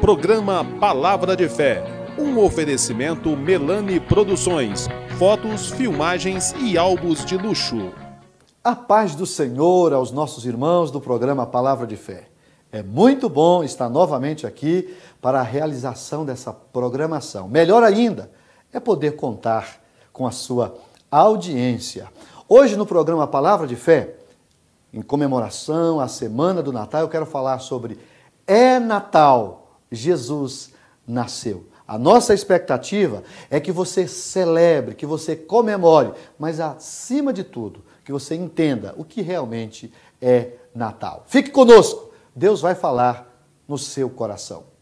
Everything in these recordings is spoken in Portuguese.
Programa Palavra de Fé, um oferecimento Melani Produções, fotos, filmagens e álbuns de luxo. A paz do Senhor aos nossos irmãos do programa Palavra de Fé. É muito bom estar novamente aqui para a realização dessa programação. Melhor ainda é poder contar com a sua audiência. Hoje no programa Palavra de Fé, em comemoração à Semana do Natal, eu quero falar sobre É Natal, Jesus nasceu. A nossa expectativa é que você celebre, que você comemore, mas acima de tudo, que você entenda o que realmente é Natal. Fique conosco, Deus vai falar no seu coração.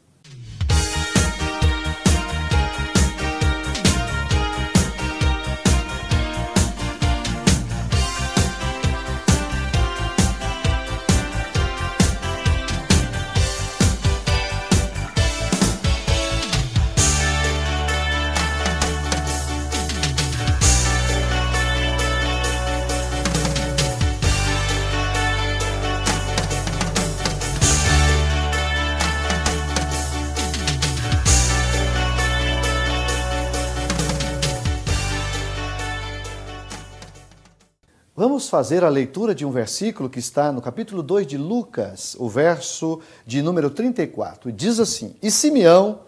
Vamos fazer a leitura de um versículo que está no capítulo 2 de Lucas, o verso de número 34. Diz assim: E Simeão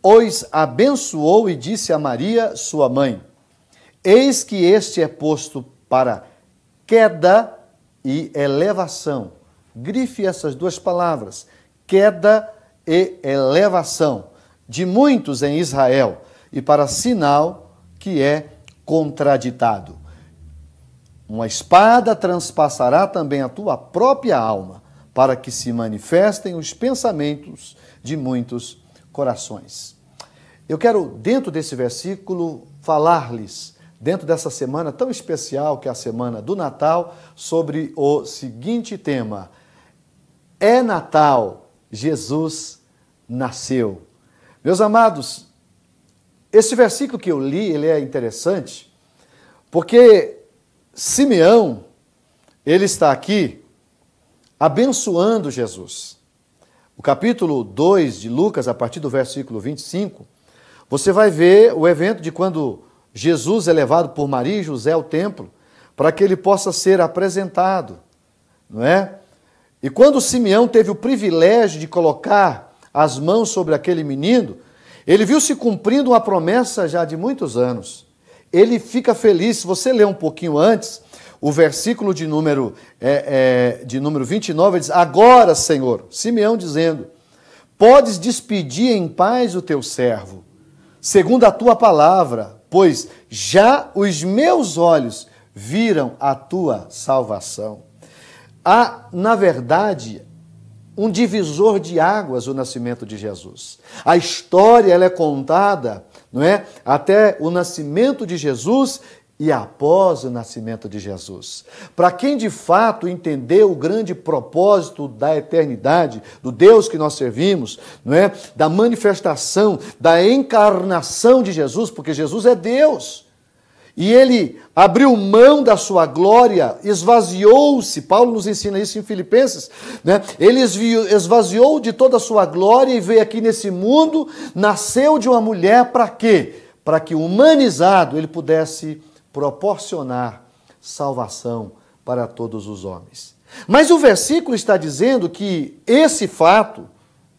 os abençoou e disse a Maria, sua mãe: Eis que este é posto para queda e elevação. Grife essas duas palavras, queda e elevação, de muitos em Israel, e para sinal que é contraditado. Uma espada transpassará também a tua própria alma, para que se manifestem os pensamentos de muitos corações. Eu quero, dentro desse versículo, falar-lhes, dentro dessa semana tão especial que é a Semana do Natal, sobre o seguinte tema: É Natal, Jesus nasceu. Meus amados, esse versículo que eu li, ele é interessante, porque Simeão, ele está aqui abençoando Jesus. O capítulo 2 de Lucas, a partir do versículo 25, você vai ver o evento de quando Jesus é levado por Maria e José ao templo, para que ele possa ser apresentado, não é? E quando Simeão teve o privilégio de colocar as mãos sobre aquele menino, ele viu se cumprindo uma promessa já de muitos anos. Ele fica feliz. Se você ler um pouquinho antes, o versículo de número 29, ele diz: Agora, Senhor, Simeão dizendo, podes despedir em paz o teu servo, segundo a tua palavra, pois já os meus olhos viram a tua salvação. Há, na verdade, um divisor de águas o nascimento de Jesus. A história ela é contada, não é? Até o nascimento de Jesus e após o nascimento de Jesus. Para quem de fato entendeu o grande propósito da eternidade, do Deus que nós servimos, não é? Da manifestação, da encarnação de Jesus, porque Jesus é Deus. E ele abriu mão da sua glória, esvaziou-se, Paulo nos ensina isso em Filipenses, né? Ele esvaziou de toda a sua glória e veio aqui nesse mundo, nasceu de uma mulher para quê? Para que humanizado ele pudesse proporcionar salvação para todos os homens. Mas o versículo está dizendo que esse fato,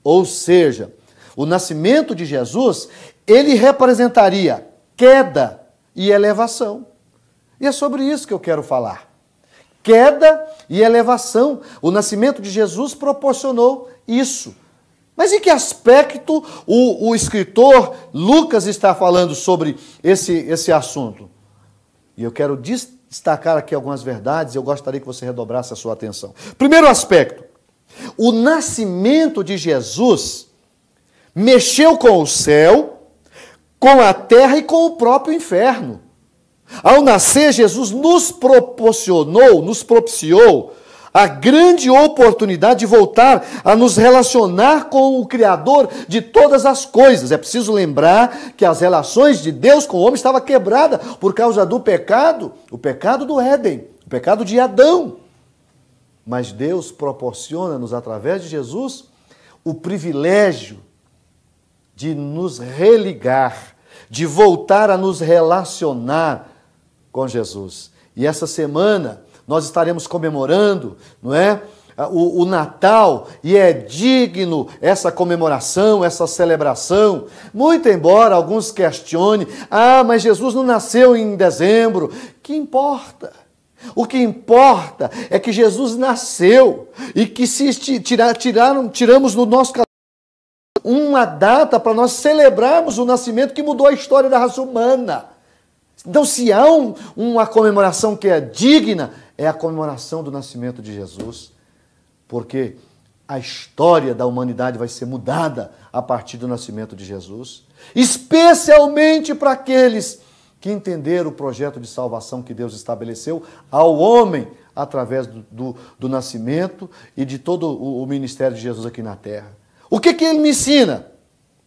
ou seja, o nascimento de Jesus, ele representaria queda e elevação. E é sobre isso que eu quero falar. Queda e elevação. O nascimento de Jesus proporcionou isso. Mas em que aspecto o escritor Lucas está falando sobre esse assunto? E eu quero destacar aqui algumas verdades e eu gostaria que você redobrasse a sua atenção. Primeiro aspecto, o nascimento de Jesus mexeu com o céu, com a terra e com o próprio inferno. Ao nascer, Jesus nos propiciou a grande oportunidade de voltar a nos relacionar com o Criador de todas as coisas. É preciso lembrar que as relações de Deus com o homem estavam quebradas por causa do pecado, o pecado do Éden, o pecado de Adão. Mas Deus proporciona-nos, através de Jesus, o privilégio de nos religar, de voltar a nos relacionar com Jesus. E essa semana nós estaremos comemorando, não é? O Natal, e é digno essa comemoração, essa celebração, muito embora alguns questionem, mas Jesus não nasceu em dezembro. Que importa? O que importa é que Jesus nasceu e que se tiramos do nosso calendário uma data para nós celebrarmos o nascimento que mudou a história da raça humana. Então, se há uma comemoração que é digna, é a comemoração do nascimento de Jesus. Porque a história da humanidade vai ser mudada a partir do nascimento de Jesus, especialmente para aqueles que entenderam o projeto de salvação que Deus estabeleceu ao homem através do nascimento e de todo o ministério de Jesus aqui na terra. O que ele me ensina?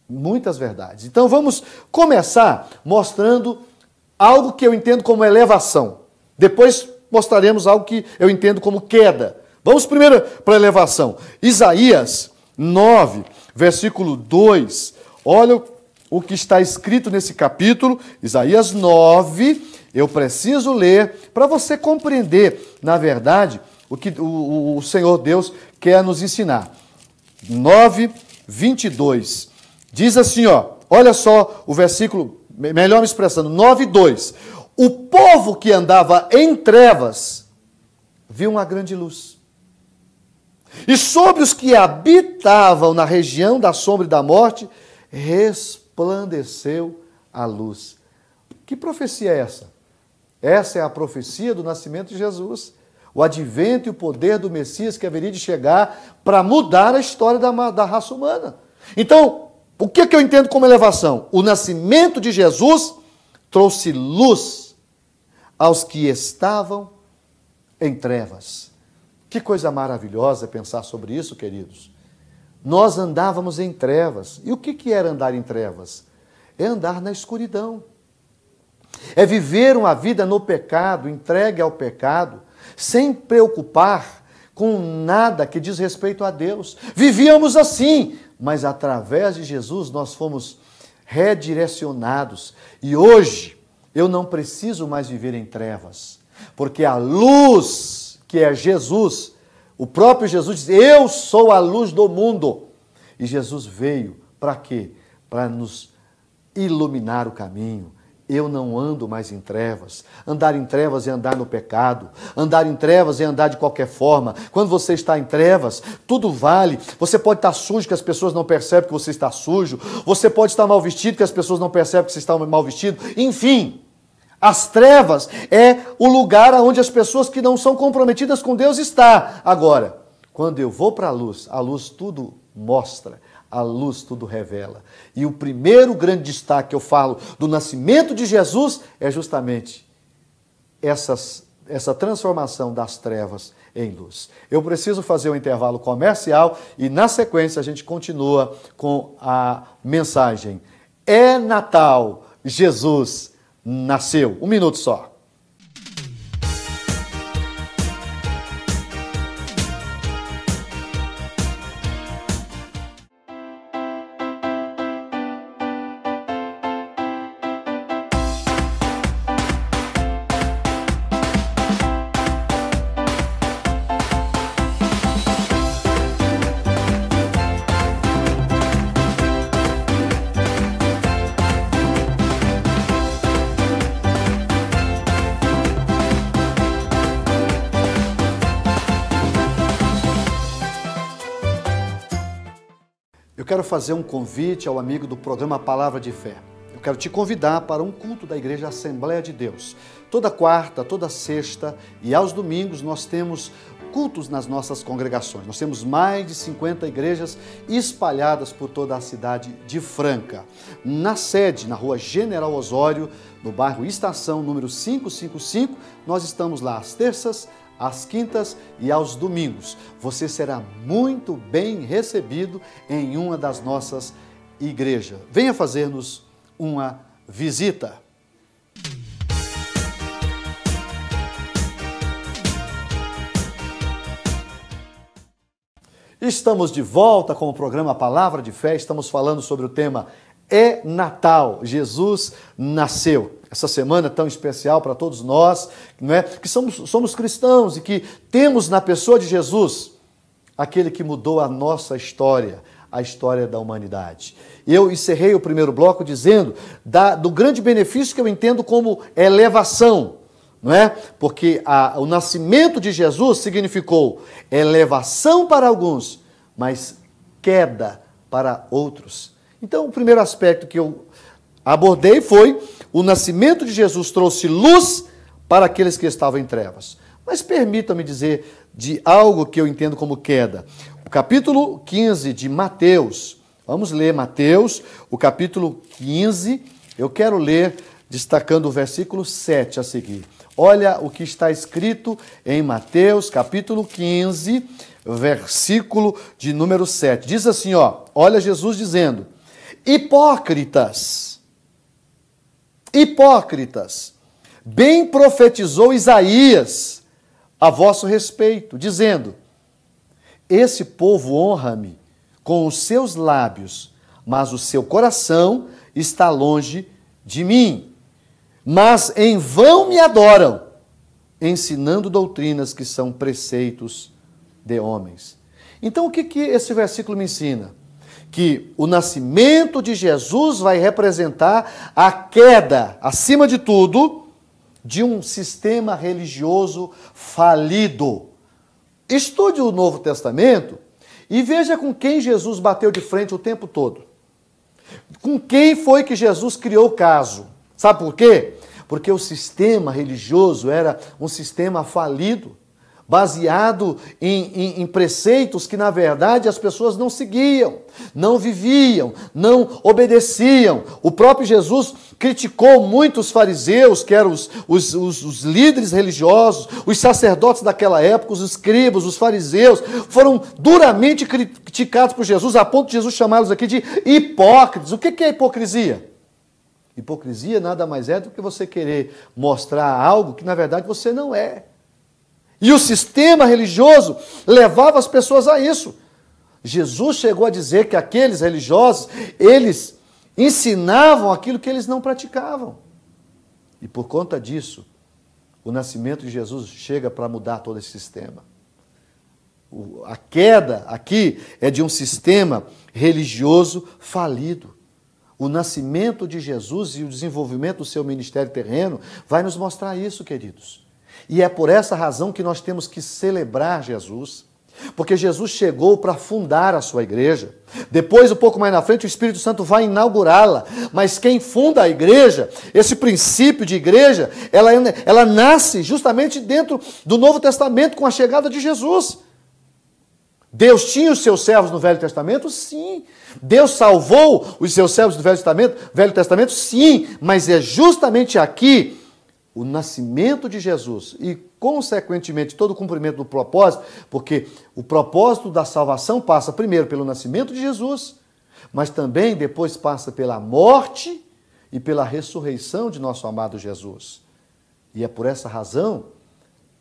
Muitas verdades. Então vamos começar mostrando algo que eu entendo como elevação. Depois mostraremos algo que eu entendo como queda. Vamos primeiro para a elevação. Isaías 9, versículo 2. Olha o que está escrito nesse capítulo. Isaías 9, eu preciso ler para você compreender, na verdade, o que o Senhor Deus quer nos ensinar. 9, 22. Diz assim, olha só o versículo, melhor me expressando, 9, 2. O povo que andava em trevas viu uma grande luz. E sobre os que habitavam na região da sombra e da morte, resplandeceu a luz. Que profecia é essa? Essa é a profecia do nascimento de Jesus. O advento e o poder do Messias que haveria de chegar para mudar a história da raça humana. Então, o que eu entendo como elevação? O nascimento de Jesus trouxe luz aos que estavam em trevas. Que coisa maravilhosa pensar sobre isso, queridos. Nós andávamos em trevas. E o que era andar em trevas? É andar na escuridão. É viver uma vida no pecado, entregue ao pecado, sem preocupar com nada que diz respeito a Deus. Vivíamos assim, mas através de Jesus nós fomos redirecionados. E hoje eu não preciso mais viver em trevas, porque a luz que é Jesus, o próprio Jesus diz, eu sou a luz do mundo. E Jesus veio para quê? Para nos iluminar o caminho. Eu não ando mais em trevas. Andar em trevas é andar no pecado. Andar em trevas é andar de qualquer forma. Quando você está em trevas, tudo vale. Você pode estar sujo que as pessoas não percebem que você está sujo. Você pode estar mal vestido que as pessoas não percebem que você está mal vestido. Enfim, as trevas é o lugar onde as pessoas que não são comprometidas com Deus estão. Agora, quando eu vou para a luz tudo mostra, a luz tudo revela. E o primeiro grande destaque que eu falo do nascimento de Jesus é justamente essa transformação das trevas em luz. Eu preciso fazer um intervalo comercial e na sequência a gente continua com a mensagem. É Natal, Jesus nasceu. Um minuto só. Eu quero fazer um convite ao amigo do programa Palavra de Fé. Eu quero te convidar para um culto da Igreja Assembleia de Deus. Toda quarta, toda sexta e aos domingos nós temos cultos nas nossas congregações. Nós temos mais de 50 igrejas espalhadas por toda a cidade de Franca. Na sede, na rua General Osório, no bairro Estação, número 555, nós estamos lá às terças, às quintas e aos domingos. Você será muito bem recebido em uma das nossas igrejas. Venha fazer-nos uma visita. Estamos de volta com o programa Palavra de Fé. Estamos falando sobre o tema É Natal. Jesus nasceu. Essa semana tão especial para todos nós, não é? Que somos cristãos e que temos na pessoa de Jesus aquele que mudou a nossa história, a história da humanidade. Eu encerrei o primeiro bloco dizendo do grande benefício que eu entendo como elevação, não é? Porque o nascimento de Jesus significou elevação para alguns, mas queda para outros. Então, o primeiro aspecto que eu abordei foi o nascimento de Jesus trouxe luz para aqueles que estavam em trevas. Mas permita-me dizer de algo que eu entendo como queda. O capítulo 15 de Mateus, vamos ler Mateus, o capítulo 15, eu quero ler destacando o versículo 7 a seguir. Olha o que está escrito em Mateus, capítulo 15, versículo de número 7. Diz assim, olha Jesus dizendo: Hipócritas, bem profetizou Isaías a vosso respeito, dizendo: esse povo honra-me com os seus lábios, mas o seu coração está longe de mim. Mas em vão me adoram, ensinando doutrinas que são preceitos de homens. Então, o que esse versículo me ensina? Que o nascimento de Jesus vai representar a queda, acima de tudo, de um sistema religioso falido. Estude o Novo Testamento e veja com quem Jesus bateu de frente o tempo todo. Com quem foi que Jesus criou o caso? Sabe por quê? Porque o sistema religioso era um sistema falido, baseado em preceitos que, na verdade, as pessoas não seguiam, não viviam, não obedeciam. O próprio Jesus criticou muitos fariseus, que eram os líderes religiosos, os sacerdotes daquela época, os escribas, os fariseus, foram duramente criticados por Jesus, a ponto de Jesus chamá-los aqui de hipócritas. O que é hipocrisia? Hipocrisia nada mais é do que você querer mostrar algo que, na verdade, você não é. E o sistema religioso levava as pessoas a isso. Jesus chegou a dizer que aqueles religiosos, eles ensinavam aquilo que eles não praticavam. E por conta disso, o nascimento de Jesus chega para mudar todo esse sistema. A queda aqui é de um sistema religioso falido. O nascimento de Jesus e o desenvolvimento do seu ministério terreno vai nos mostrar isso, queridos. E é por essa razão que nós temos que celebrar Jesus, porque Jesus chegou para fundar a sua igreja. Depois, um pouco mais na frente, o Espírito Santo vai inaugurá-la. Mas quem funda a igreja, esse princípio de igreja, ela nasce justamente dentro do Novo Testamento com a chegada de Jesus. Deus tinha os seus servos no Velho Testamento? Sim. Deus salvou os seus servos do Velho Testamento? Sim. Mas é justamente aqui o nascimento de Jesus e, consequentemente, todo o cumprimento do propósito, porque o propósito da salvação passa primeiro pelo nascimento de Jesus, mas também depois passa pela morte e pela ressurreição de nosso amado Jesus. E é por essa razão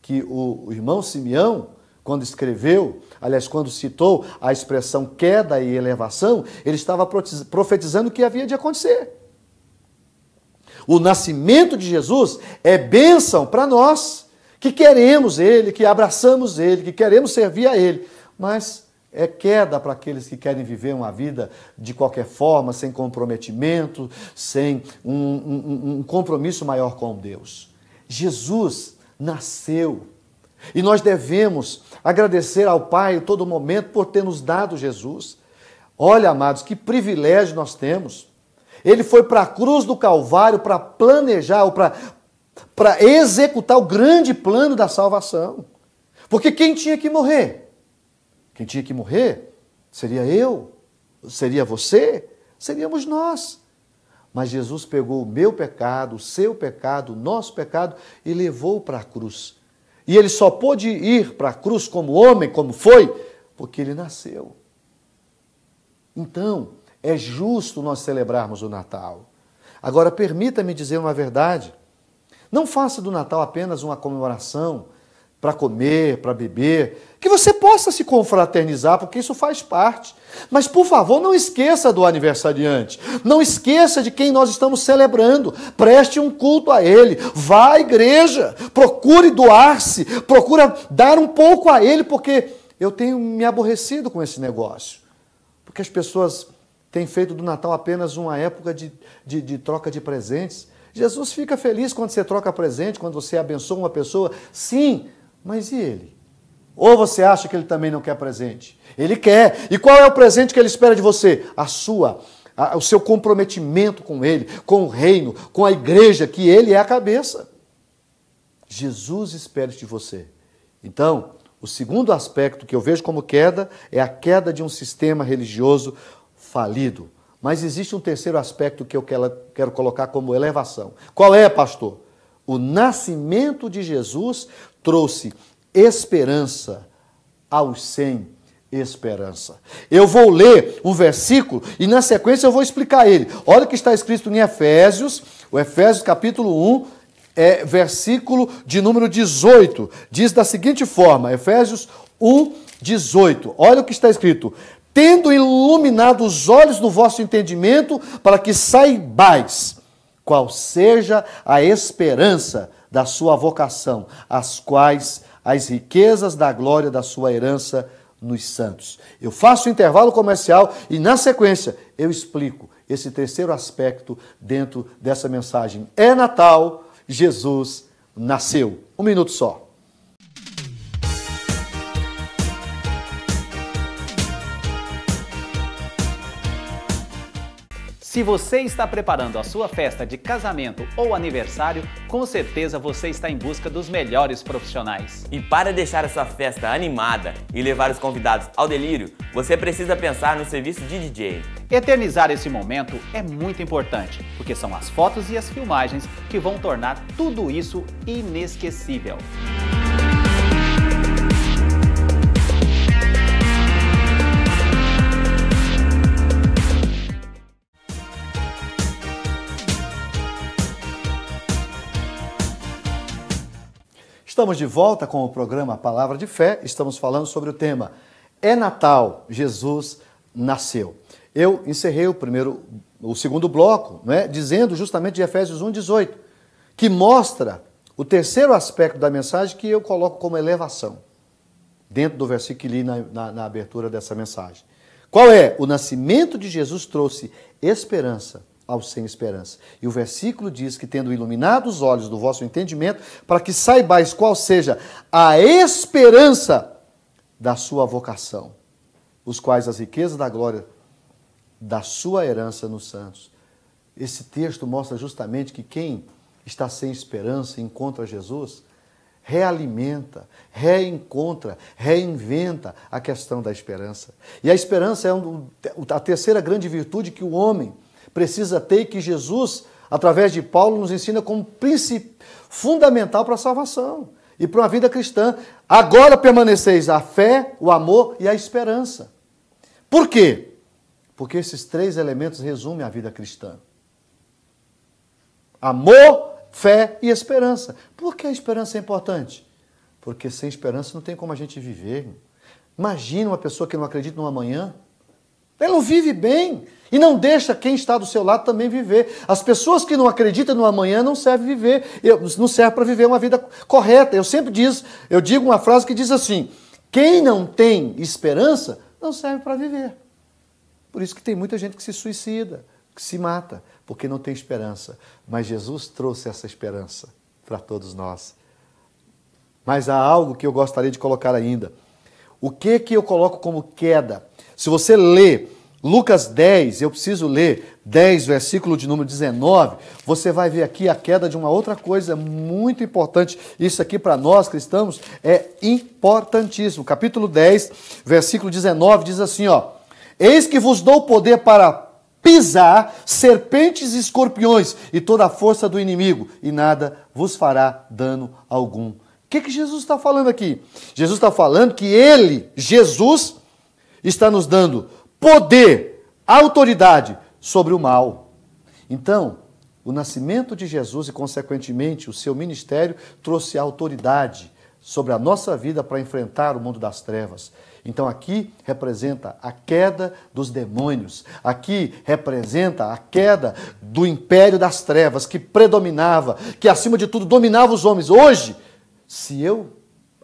que o irmão Simeão, quando escreveu, aliás, quando citou a expressão queda e elevação, ele estava profetizando o que havia de acontecer. O nascimento de Jesus é bênção para nós, que queremos Ele, que abraçamos Ele, que queremos servir a Ele. Mas é queda para aqueles que querem viver uma vida de qualquer forma, sem comprometimento, sem um compromisso maior com Deus. Jesus nasceu. E nós devemos agradecer ao Pai a todo momento por ter nos dado Jesus. Olha, amados, que privilégio nós temos. Ele foi para a cruz do Calvário para planejar, ou para executar o grande plano da salvação. Porque quem tinha que morrer? Quem tinha que morrer seria eu, seria você, seríamos nós. Mas Jesus pegou o meu pecado, o seu pecado, o nosso pecado e levou para a cruz. E ele só pôde ir para a cruz como homem, como foi, porque ele nasceu. Então, é justo nós celebrarmos o Natal. Agora, permita-me dizer uma verdade. Não faça do Natal apenas uma comemoração para comer, para beber Que você possa se confraternizar, porque isso faz parte. Mas, por favor, não esqueça do aniversariante. Não esqueça de quem nós estamos celebrando. Preste um culto a ele. Vá à igreja. Procure doar-se. Procura dar um pouco a ele, porque eu tenho me aborrecido com esse negócio. Porque as pessoas têm feito do Natal apenas uma época de troca de presentes. Jesus fica feliz quando você troca presente, quando você abençoa uma pessoa. Sim, mas e ele? Ou você acha que ele também não quer presente? Ele quer. E qual é o presente que ele espera de você? O seu comprometimento com ele, com o reino, com a igreja, que ele é a cabeça. Jesus espera de você. Então, o segundo aspecto que eu vejo como queda é a queda de um sistema religioso falido. Mas existe um terceiro aspecto que eu quero colocar como elevação. Qual é, pastor? O nascimento de Jesus trouxe esperança aos sem esperança. Eu vou ler um versículo e na sequência eu vou explicar ele. Olha o que está escrito em Efésios, o Efésios capítulo 1, versículo de número 18. Diz da seguinte forma, Efésios 1, 18. Olha o que está escrito. Tendo iluminado os olhos do vosso entendimento, para que saibais qual seja a esperança da sua vocação, as quais as riquezas da glória da sua herança nos santos. Eu faço um intervalo comercial e, na sequência, eu explico esse terceiro aspecto dentro dessa mensagem. É Natal, Jesus nasceu. Um minuto só. Se você está preparando a sua festa de casamento ou aniversário, com certeza você está em busca dos melhores profissionais. E para deixar a sua festa animada e levar os convidados ao delírio, você precisa pensar no serviço de DJ. Eternizar esse momento é muito importante, porque são as fotos e as filmagens que vão tornar tudo isso inesquecível. Estamos de volta com o programa Palavra de Fé. Estamos falando sobre o tema É Natal, Jesus nasceu. Eu encerrei o segundo bloco, né, dizendo justamente de Efésios 1:18, que mostra o terceiro aspecto da mensagem que eu coloco como elevação, dentro do versículo que li na abertura dessa mensagem. Qual é? O nascimento de Jesus trouxe esperança aos sem esperança. E o versículo diz que, tendo iluminado os olhos do vosso entendimento, para que saibais qual seja a esperança da sua vocação, os quais as riquezas da glória da sua herança nos santos. Esse texto mostra justamente que quem está sem esperança e encontra Jesus, realimenta, reencontra, reinventa a questão da esperança. E a esperança é a terceira grande virtude que o homem precisa ter e que Jesus, através de Paulo, nos ensina como princípio fundamental para a salvação e para uma vida cristã. Agora permaneceis a fé, o amor e a esperança. Por quê? Porque esses três elementos resumem a vida cristã. Amor, fé e esperança. Por que a esperança é importante? Porque sem esperança não tem como a gente viver. Imagina uma pessoa que não acredita no amanhã. Ela não vive bem e não deixa quem está do seu lado também viver. As pessoas que não acreditam no amanhã não servem para viver uma vida correta. Eu digo uma frase que diz assim: quem não tem esperança não serve para viver. Por isso que tem muita gente que se suicida, que se mata, porque não tem esperança. Mas Jesus trouxe essa esperança para todos nós. Mas há algo que eu gostaria de colocar ainda. O que eu coloco como queda? Se você lê Lucas 10, eu preciso ler 10, versículo de número 19, você vai ver aqui a queda de uma outra coisa muito importante. Isso aqui para nós cristãos é importantíssimo. Capítulo 10, versículo 19 diz assim, ó: eis que vos dou poder para pisar serpentes e escorpiões e toda a força do inimigo, e nada vos fará dano algum. O que Jesus está falando aqui? Jesus está falando que Jesus, está nos dando poder, autoridade sobre o mal. Então, o nascimento de Jesus e, consequentemente, o seu ministério trouxe autoridade sobre a nossa vida para enfrentar o mundo das trevas. Então aqui representa a queda dos demônios. Aqui representa a queda do império das trevas que predominava, que acima de tudo dominava os homens. Hoje, se eu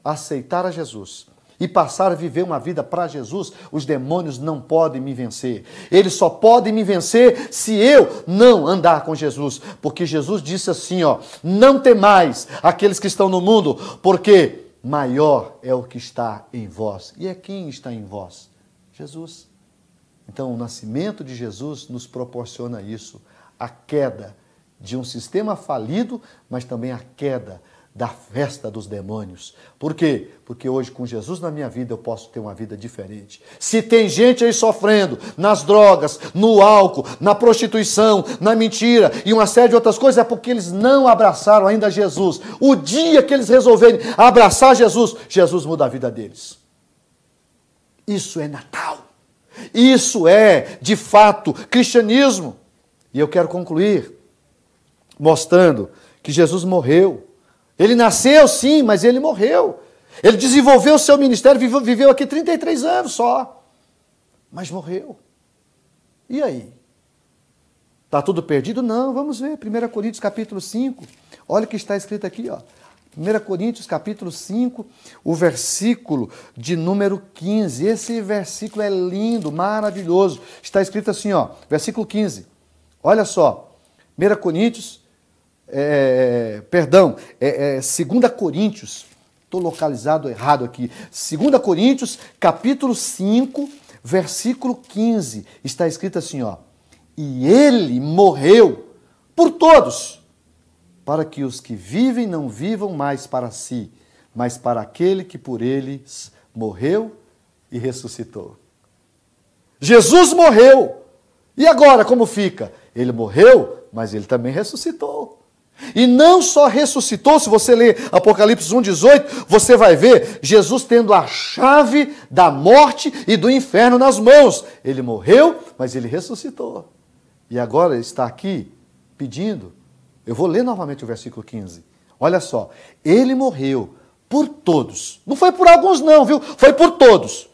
aceitar a Jesus e passar a viver uma vida para Jesus, os demônios não podem me vencer. Eles só podem me vencer se eu não andar com Jesus. Porque Jesus disse assim, ó, não temais aqueles que estão no mundo, porque maior é o que está em vós. E é quem está em vós? Jesus. Então, o nascimento de Jesus nos proporciona isso, a queda de um sistema falido, mas também a queda da festa dos demônios. Por quê? Porque hoje, com Jesus na minha vida, eu posso ter uma vida diferente. Se tem gente aí sofrendo nas drogas, no álcool, na prostituição, na mentira e uma série de outras coisas, é porque eles não abraçaram ainda Jesus. O dia que eles resolverem abraçar Jesus, Jesus muda a vida deles. Isso é Natal. Isso é, de fato, cristianismo. E eu quero concluir mostrando que Jesus morreu. Ele nasceu, sim, mas ele morreu. Ele desenvolveu o seu ministério, viveu aqui 33 anos só. Mas morreu. E aí? Está tudo perdido? Não, vamos ver. 1 Coríntios capítulo 5. Olha o que está escrito aqui, ó. 1 Coríntios capítulo 5, o versículo de número 15. Esse versículo é lindo, maravilhoso. Está escrito assim, ó, versículo 15. Olha só. 1 Coríntios... 2 Coríntios, estou localizado errado aqui, 2 Coríntios, capítulo 5, versículo 15, está escrito assim, ó, e ele morreu por todos, para que os que vivem não vivam mais para si, mas para aquele que por eles morreu e ressuscitou. Jesus morreu, e agora como fica? Ele morreu, mas ele também ressuscitou. E não só ressuscitou, se você ler Apocalipse 1,18, você vai ver Jesus tendo a chave da morte e do inferno nas mãos. Ele morreu, mas ele ressuscitou. E agora ele está aqui pedindo. Eu vou ler novamente o versículo 15. Olha só, ele morreu por todos. Não foi por alguns não, viu? Foi por todos.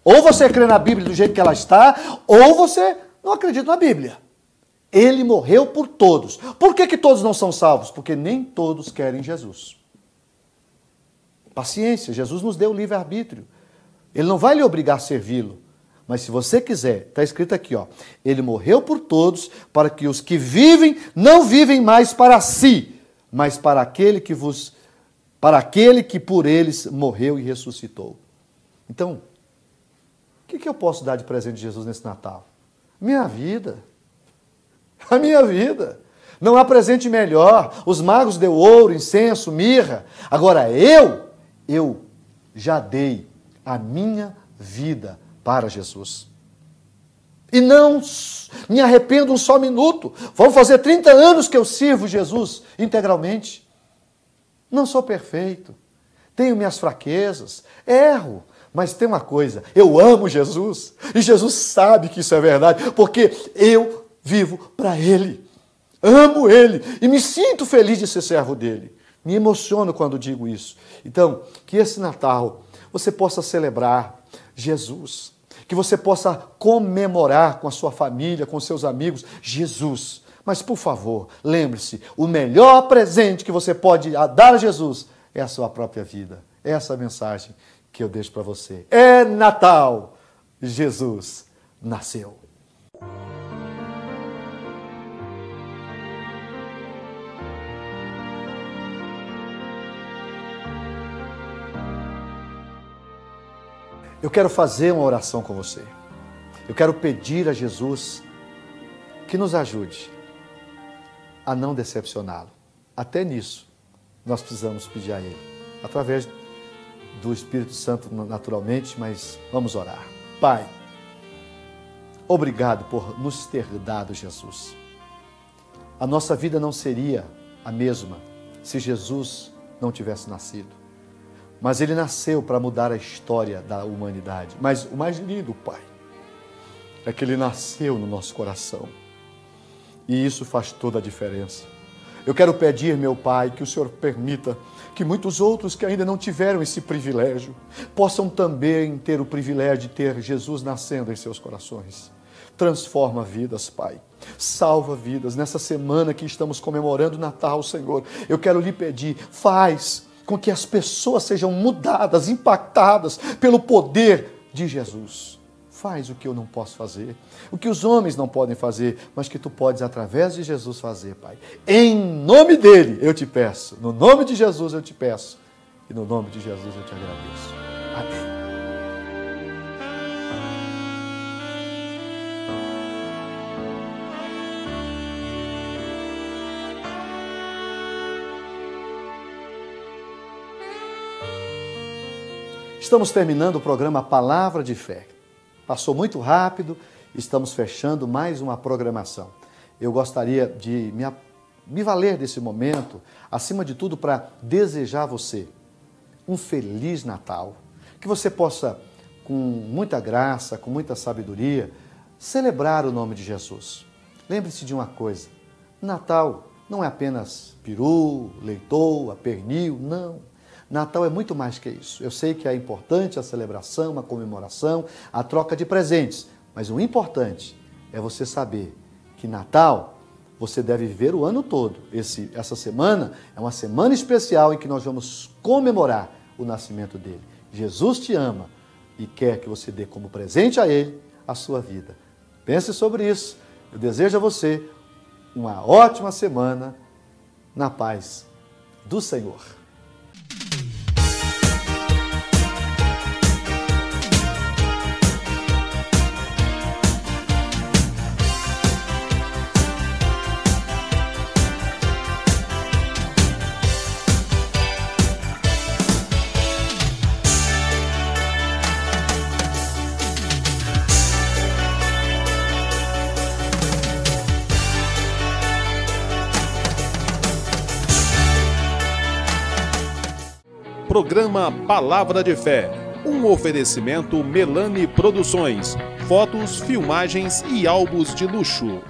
Ou você crê na Bíblia do jeito que ela está, ou você não acredita na Bíblia. Ele morreu por todos. Por que todos não são salvos? Porque nem todos querem Jesus. Paciência, Jesus nos deu o livre-arbítrio. Ele não vai lhe obrigar a servi-lo. Mas se você quiser, está escrito aqui, ó. Ele morreu por todos, para que os que vivem, não vivem mais para si, mas para aquele que por eles morreu e ressuscitou. Então, o que eu posso dar de presente de Jesus nesse Natal? Minha vida. A minha vida. Não há presente melhor. Os magos deu ouro, incenso, mirra. Agora eu já dei a minha vida para Jesus. E não me arrependo um só minuto. Vão fazer 30 anos que eu sirvo Jesus integralmente. Não sou perfeito. Tenho minhas fraquezas. Erro. Mas tem uma coisa. Eu amo Jesus. E Jesus sabe que isso é verdade. Porque eu vivo para Ele, amo Ele e me sinto feliz de ser servo dEle. Me emociono quando digo isso. Então, que esse Natal você possa celebrar Jesus, que você possa comemorar com a sua família, com seus amigos, Jesus. Mas, por favor, lembre-se, o melhor presente que você pode dar a Jesus é a sua própria vida. Essa é a mensagem que eu deixo para você. É Natal, Jesus nasceu. Eu quero fazer uma oração com você. Eu quero pedir a Jesus que nos ajude a não decepcioná-lo. Até nisso, nós precisamos pedir a Ele. Através do Espírito Santo, naturalmente, mas vamos orar. Pai, obrigado por nos ter dado Jesus. A nossa vida não seria a mesma se Jesus não tivesse nascido. Mas Ele nasceu para mudar a história da humanidade. Mas o mais lindo, Pai, é que Ele nasceu no nosso coração. E isso faz toda a diferença. Eu quero pedir, meu Pai, que o Senhor permita que muitos outros que ainda não tiveram esse privilégio possam também ter o privilégio de ter Jesus nascendo em seus corações. Transforma vidas, Pai. Salva vidas. Nessa semana que estamos comemorando o Natal, Senhor, eu quero lhe pedir, faz com que as pessoas sejam mudadas, impactadas pelo poder de Jesus. Faz o que eu não posso fazer, o que os homens não podem fazer, mas que tu podes, através de Jesus, fazer, Pai. Em nome dele eu te peço, no nome de Jesus eu te peço, e no nome de Jesus eu te agradeço. Amém. Estamos terminando o programa Palavra de Fé. Passou muito rápido, estamos fechando mais uma programação. Eu gostaria de me valer desse momento, acima de tudo, para desejar a você um Feliz Natal. Que você possa, com muita graça, com muita sabedoria, celebrar o nome de Jesus. Lembre-se de uma coisa, Natal não é apenas peru, leitoa, pernil, não. Natal é muito mais que isso. Eu sei que é importante a celebração, a comemoração, a troca de presentes, mas o importante é você saber que Natal você deve viver o ano todo. Essa semana é uma semana especial em que nós vamos comemorar o nascimento dele. Jesus te ama e quer que você dê como presente a ele a sua vida. Pense sobre isso. Eu desejo a você uma ótima semana na paz do Senhor. Programa Palavra de Fé, um oferecimento Melani Produções, fotos, filmagens e álbuns de luxo.